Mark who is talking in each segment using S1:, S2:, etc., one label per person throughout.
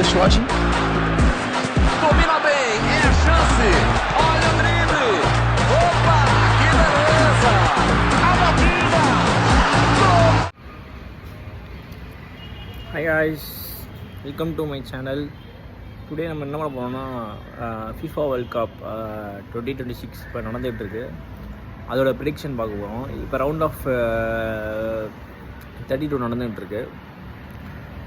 S1: the shot.
S2: Domina bem, é a chance. Olha o drible. Opa, que beleza. A batida. Gol.
S3: Hi guys, welcome to my channel. Today நம்ம என்ன பண்ண போகிறோம்னா FIFA world cup 2026 இப்போ நடந்துகிட்டு இருக்கு. அதோட prediction பார்க்க போகிறோம். இப்போ ரவுண்ட் ஆஃப் 32 நடந்துகிட்டு இருக்கு.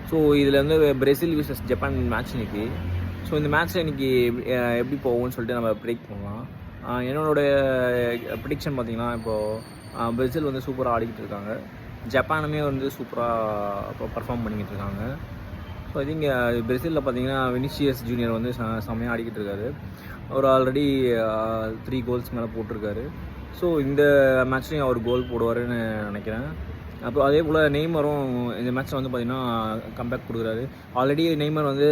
S3: ஸோ இதில் வந்து பிரேசில் விசஸ் ஜப்பான் மேட்ச் இன்னைக்கு. ஸோ இந்த மேட்ச்சில் இன்றைக்கி எப்படி போகும்னு சொல்லிட்டு நம்ம ப்ரிடிக்ட் பண்ணலாம். என்னோடய ப்ரிடிக்ஷன் பார்த்திங்கன்னா இப்போது பிரேசில் வந்து சூப்பராக ஆடிக்கிட்டு இருக்காங்க. ஜப்பானுமே வந்து சூப்பராக பர்ஃபார்ம் பண்ணிக்கிட்டு இருக்காங்க. ஸோ ஐ திங்க் பிரேசிலில் பார்த்தீங்கன்னா வினிசியஸ் ஜூனியர் வந்து செம்மையாக ஆடிக்கிட்டு இருக்காரு. அவர் ஆல்ரெடி 3 கோல்ஸ் மேலே போட்டிருக்காரு. ஸோ இந்த மேட்ச்லேயும் அவர் கோல் போடுவாருன்னு நினைக்கிறேன். அப்புறம் அதே போல் நெய்மரும் இந்த மேட்ச்சில் வந்து பார்த்திங்கன்னா கம்பேக் கொடுக்குறாரு. ஆல்ரெடி நெய்மர் வந்து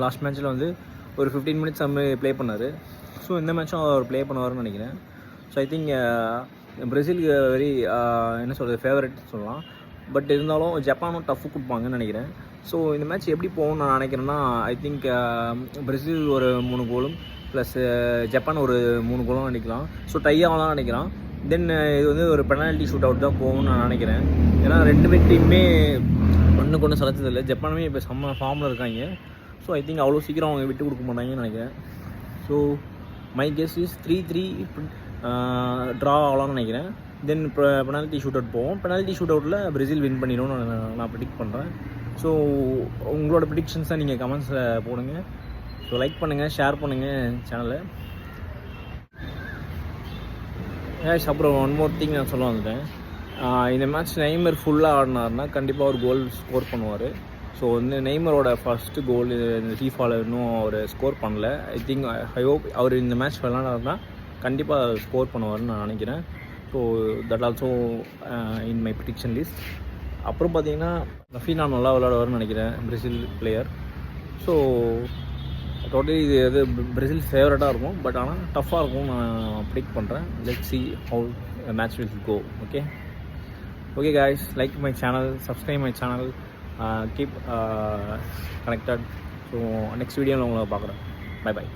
S3: லாஸ்ட் மேட்ச்சில் வந்து ஒரு 15 மினிட்ஸ் அந்த ப்ளே பண்ணார். ஸோ இந்த மேட்சும் அவர் ப்ளே பண்ணுவார்னு நினைக்கிறேன். ஸோ ஐ திங்க் பிரேசிலுக்கு வெரி என்ன சொல்கிறது ஃபேவரட் சொல்லலாம். பட் இருந்தாலும் ஜப்பானும் டஃப் கொடுப்பாங்கன்னு நினைக்கிறேன். ஸோ இந்த மேட்ச் எப்படி போகும்னு நான் நினைக்கிறேன்னா ஐ திங்க் பிரேசில் ஒரு 3 கோலும் ப்ளஸ் ஜப்பான் ஒரு 3 கோலும் அடிக்கலாம். ஸோ டை ஆகலாம் நினைக்கிறான். தென் இது வந்து ஒரு பெனால்ட்டி ஷூட் அவுட் தான் போகும்னு நான் நினைக்கிறேன். ஏன்னா 2 டீமுமே ஒன்றுக்கு ஒன்று சலச்சதில்லை. ஜப்பானுமே இப்போ செம்ம ஃபார்மில் இருக்காங்க. ஸோ ஐ திங்க் அவ்வளோ சீக்கிரம் அவங்க விட்டு கொடுக்க மாட்டாங்கன்னு நினைக்கிறேன். So my guess is 3-3 draw ஆகலாம்னு நினைக்கிறேன். தென் பெனால்ட்டி ஷூட் அவுட் போவோம். பெனால்ட்டி ஷூட் அவுட்டில் பிரேசில் வின் பண்ணிடும்னு நான் ப்ரிடிக்ட் பண்ணுறேன். ஸோ உங்களோட ப்ரிடிக்ஷன்ஸை நீங்கள் கமெண்ட்ஸில் போடுங்க. ஸோ லைக் பண்ணுங்கள், ஷேர் பண்ணுங்கள் சேனலை. அப்புறம் ஒன் மோர் திங் நான் சொல்ல வந்துட்டேன். இந்த மேட்ச் நெய்மர் ஃபுல்லாக ஆடினார்னா கண்டிப்பாக ஒரு கோல் ஸ்கோர் பண்ணுவார். ஸோ வந்து நெய்மரோட ஃபஸ்ட்டு கோல் இந்த ஃபீஃபாவில் இன்னும் அவர் ஸ்கோர் பண்ணல. ஐ திங்க் ஐ ஹோப் அவர் இந்த மேட்ச் விளாண்டாருன்னா கண்டிப்பாக ஸ்கோர் பண்ணுவார்னு நான் நினைக்கிறேன். So that also in my prediction list. அப்புறம் பார்த்தீங்கன்னா ரஃபீனா நல்லா விளையாடுவார்னு நினைக்கிறேன், பிரேசில் பிளேயர். ஸோ டோட்டலி இது எது பிரேசில் ஃபேவரட்டாக இருக்கும். பட் ஆனால் டஃப்பாக இருக்கும் நான் ப்ரிடிக்ட் பண்ணுறேன். Let's see how the match will go. Okay guys, like my channel, subscribe my channel, keep connected. So next வீடியோவில் உங்களை பார்க்குறேன். பை.